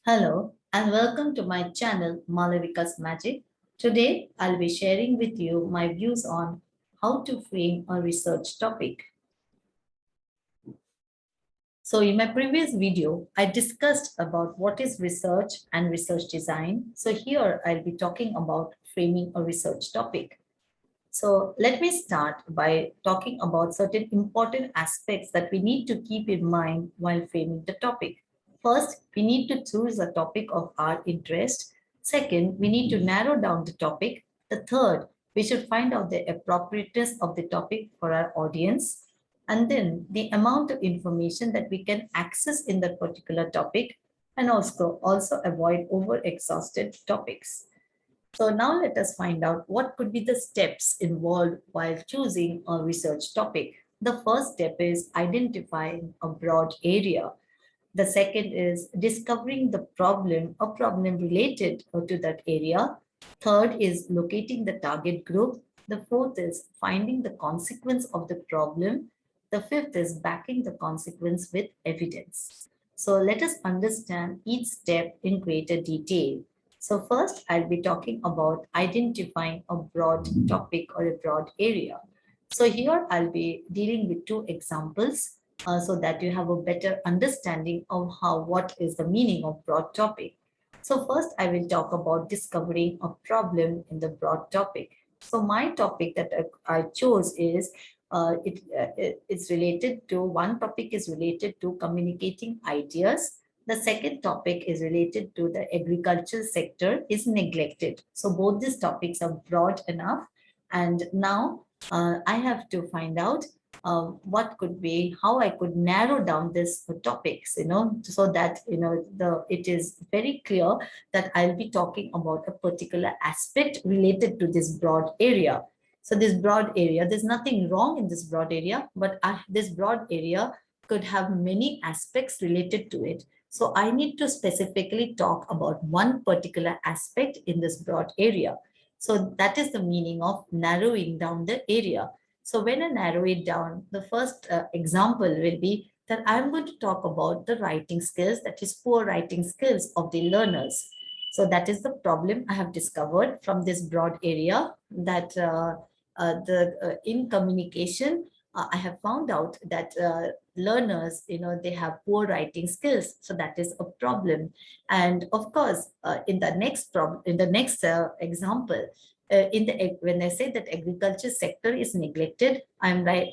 Hello and welcome to my channel Malavika's Magic. Today I'll be sharing with you my views on how to frame a research topic. So in my previous video, I discussed about what is research and research design. So here I'll be talking about framing a research topic. So let me start by talking about certain important aspects that we need to keep in mind while framing the topic. First, we need to choose a topic of our interest. Second, we need to narrow down the topic. The third, we should find out the appropriateness of the topic for our audience. And then the amount of information that we can access in that particular topic, and also avoid over exhausted topics. So now let us find out what could be the steps involved while choosing a research topic. The first step is identifying a broad area. The second is discovering the problem or problem related to that area. Third is locating the target group. The fourth is finding the consequence of the problem. The fifth is backing the consequence with evidence. So let us understand each step in greater detail. So first, I'll be talking about identifying a broad topic or a broad area. So here I'll be dealing with two examples so that you have a better understanding of what is the meaning of broad topic. So first I will talk about discovering a problem in the broad topic. So my topic that I chose is it's related to one topic is related to communicating ideas. The second topic is related to the agriculture sector is neglected. So both these topics are broad enough. And now I have to find out what could be how I could narrow down this topics, so that it is very clear that I'll be talking about a particular aspect related to this broad area. So this broad area, there's nothing wrong in this broad area, but this broad area could have many aspects related to it. So I need to specifically talk about one particular aspect in this broad area. So that is the meaning of narrowing down the area. So when I narrow it down, the first example will be that I'm going to talk about the writing skills, that is poor writing skills of the learners. So that is the problem I have discovered from this broad area that in communication, I have found out that learners, they have poor writing skills. So that is a problem. And of course, in the next example, when I say that agriculture sector is neglected, I'm right.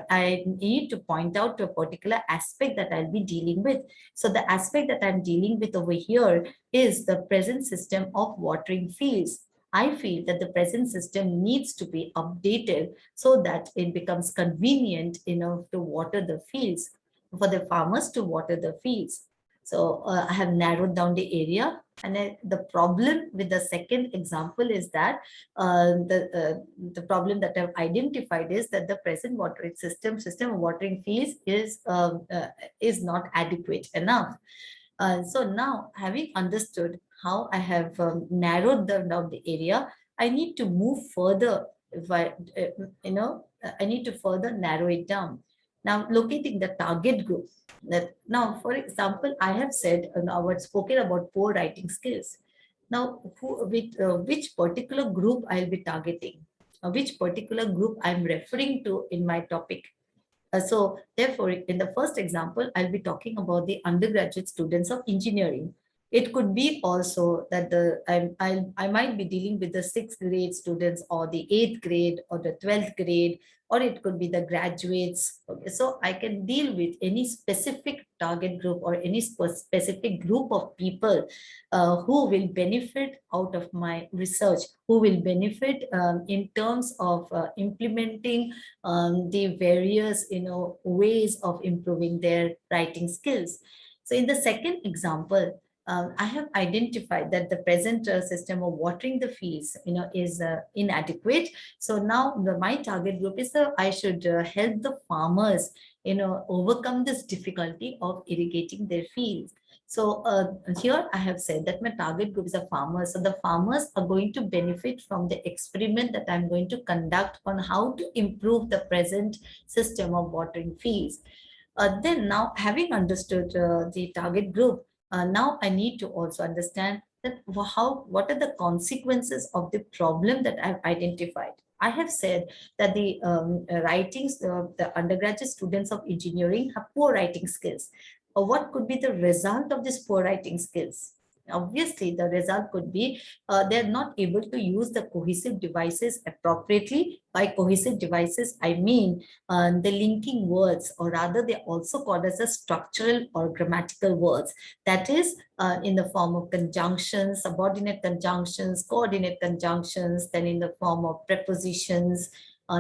I need to point out to a particular aspect that I'll be dealing with. So the aspect that I'm dealing with over here is the present system of watering fields. I feel that the present system needs to be updated so that it becomes convenient enough to water the fields, for the farmers to water the fields. So I have narrowed down the area. And the problem with the second example is that the problem that I've identified is that the present watering system of watering fields is not adequate enough. So now, having understood how I have narrowed down the area, I need to move further. If I need to further narrow it down. Now, locating the target group. Now, for example, I have said, I have spoken about poor writing skills. Now, which particular group I'll be targeting, which particular group I'm referring to in my topic. So therefore, in the first example, I'll be talking about the undergraduate students of engineering. It could be also that I might be dealing with the sixth grade students or the eighth grade or the 12th grade, or it could be the graduates. Okay, so I can deal with any specific target group or any specific group of people who will benefit out of my research, who will benefit in terms of implementing the various ways of improving their writing skills. So in the second example, I have identified that the present system of watering the fields is inadequate. So now my target group is I should help the farmers overcome this difficulty of irrigating their fields. So here I have said that my target group is the farmers. So the farmers are going to benefit from the experiment that I'm going to conduct on how to improve the present system of watering fields. Then now, having understood the target group, now I need to also understand that what are the consequences of the problem that I've identified. I have said that the writings, the undergraduate students of engineering have poor writing skills. What could be the result of this poor writing skills? Obviously, the result could be they're not able to use the cohesive devices appropriately. By cohesive devices, I mean the linking words, or rather, they're also called as a structural or grammatical words. That is, in the form of conjunctions, subordinate conjunctions, coordinate conjunctions, then in the form of prepositions,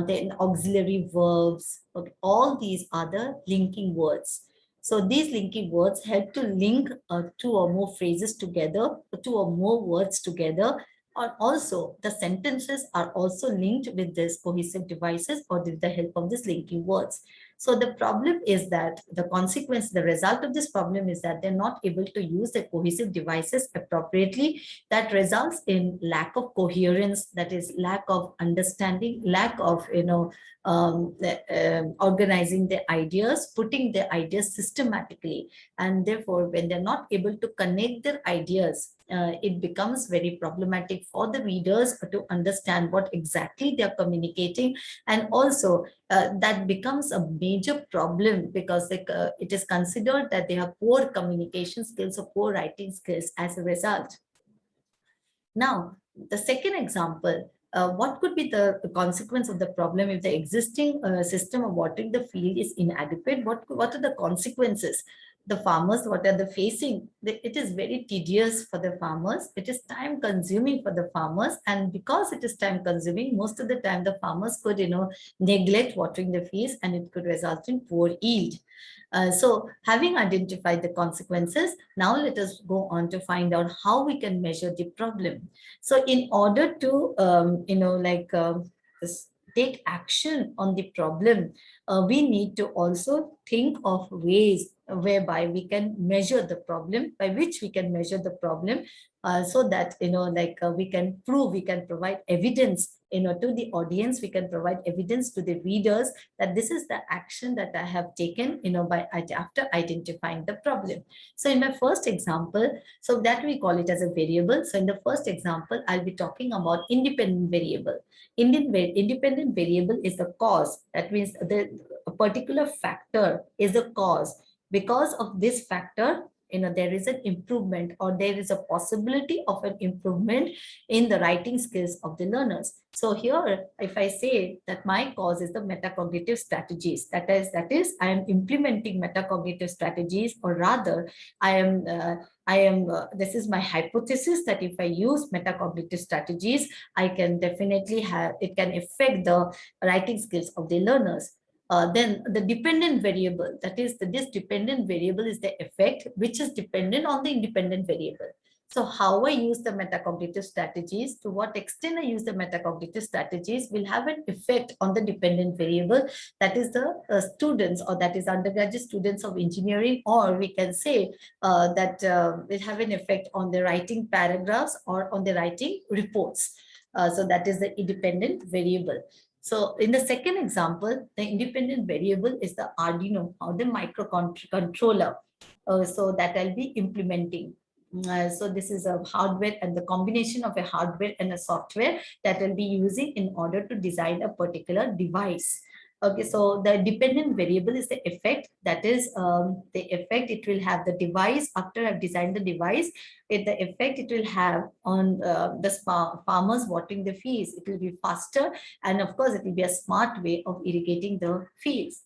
then auxiliary verbs. Okay, all these are the linking words. So these linking words help to link two or more phrases together, two or more words together, or also the sentences are also linked with these cohesive devices or with the help of these linking words. So the problem is that the consequence, the result of this problem is that they're not able to use the cohesive devices appropriately. That results in lack of coherence, that is lack of understanding, lack of, organizing the ideas, putting the ideas systematically. And therefore, when they're not able to connect their ideas, it becomes very problematic for the readers to understand what exactly they're communicating. And also, that becomes a major problem because it is considered that they have poor communication skills or poor writing skills as a result. Now, the second example, what could be the consequence of the problem if the existing system of watering the field is inadequate? What are the consequences? The farmers, what are they facing? It is very tedious for the farmers. It is time consuming for the farmers. And because it is time consuming, most of the time the farmers could, neglect watering the fields, and it could result in poor yield. So having identified the consequences, now let us go on to find out how we can measure the problem. So in order to, take action on the problem, we need to also think of ways whereby we can measure the problem, by which we can measure the problem, so that, we can prove, we can provide evidence, to the audience, we can provide evidence to the readers that this is the action that I have taken, after identifying the problem. So in my first example, so that we call it as a variable. So in the first example, I'll be talking about independent variable. Independent variable is the cause. That means a particular factor is the cause. Because of this factor, there is an improvement, or there is a possibility of an improvement in the writing skills of the learners. So here, if I say that my cause is the metacognitive strategies, that is, I am implementing metacognitive strategies, or rather, this is my hypothesis that if I use metacognitive strategies, I can definitely it can affect the writing skills of the learners. Then the dependent variable, that is, this dependent variable is the effect which is dependent on the independent variable. So how I use the metacognitive strategies, to what extent I use the metacognitive strategies will have an effect on the dependent variable, that is the students, or that is undergraduate students of engineering, or we can say that will have an effect on the writing paragraphs or on the writing reports. So that is the independent variable. So in the second example, the independent variable is the Arduino, or the microcontroller. So that I'll be implementing. So this is a hardware, and the combination of a hardware and a software that I'll be using in order to design a particular device. Okay, so the dependent variable is the effect. That is the effect it will have the device after I've designed the device. The effect it will have on the farmers watering the fields. It will be faster, and of course, it will be a smart way of irrigating the fields.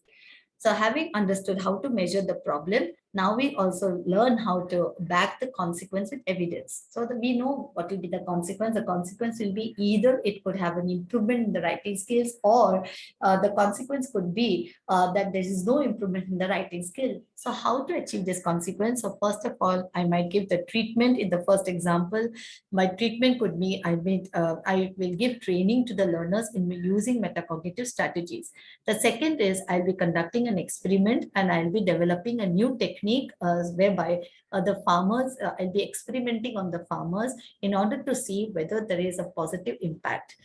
So having understood how to measure the problem, now we also learn how to back the consequence with evidence. So that we know what will be the consequence. The consequence will be either it could have an improvement in the writing skills, or the consequence could be that there is no improvement in the writing skill. So how to achieve this consequence? So first of all, I might give the treatment in the first example. My treatment could be I will give training to the learners in using metacognitive strategies. The second is I'll be conducting an experiment, and I'll be developing a new technique whereby the farmers, I'll be experimenting on the farmers in order to see whether there is a positive impact.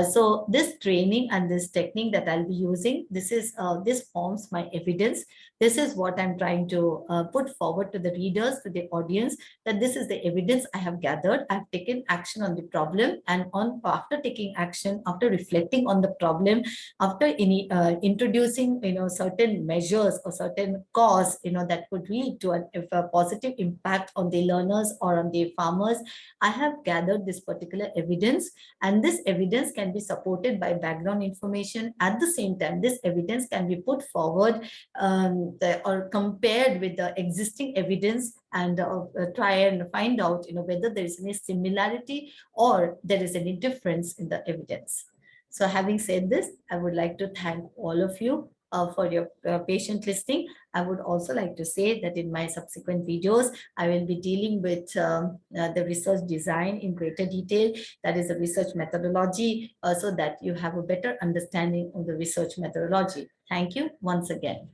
So this training and this technique that I'll be using, this forms my evidence. This is what I'm trying to put forward to the readers, to the audience, that this is the evidence I have gathered. I've taken action on the problem, and after taking action, after reflecting on the problem, after introducing certain measures or certain cause that could lead to a positive impact on the learners or on the farmers, I have gathered this particular evidence, and this evidence can be supported by background information. At the same time, this evidence can be put forward or compared with the existing evidence, and try and find out whether there is any similarity or there is any difference in the evidence. So having said this, I would like to thank all of you for your patient listening. I would also like to say that in my subsequent videos, I will be dealing with the research design in greater detail, that is a research methodology, so that you have a better understanding of the research methodology. Thank you once again.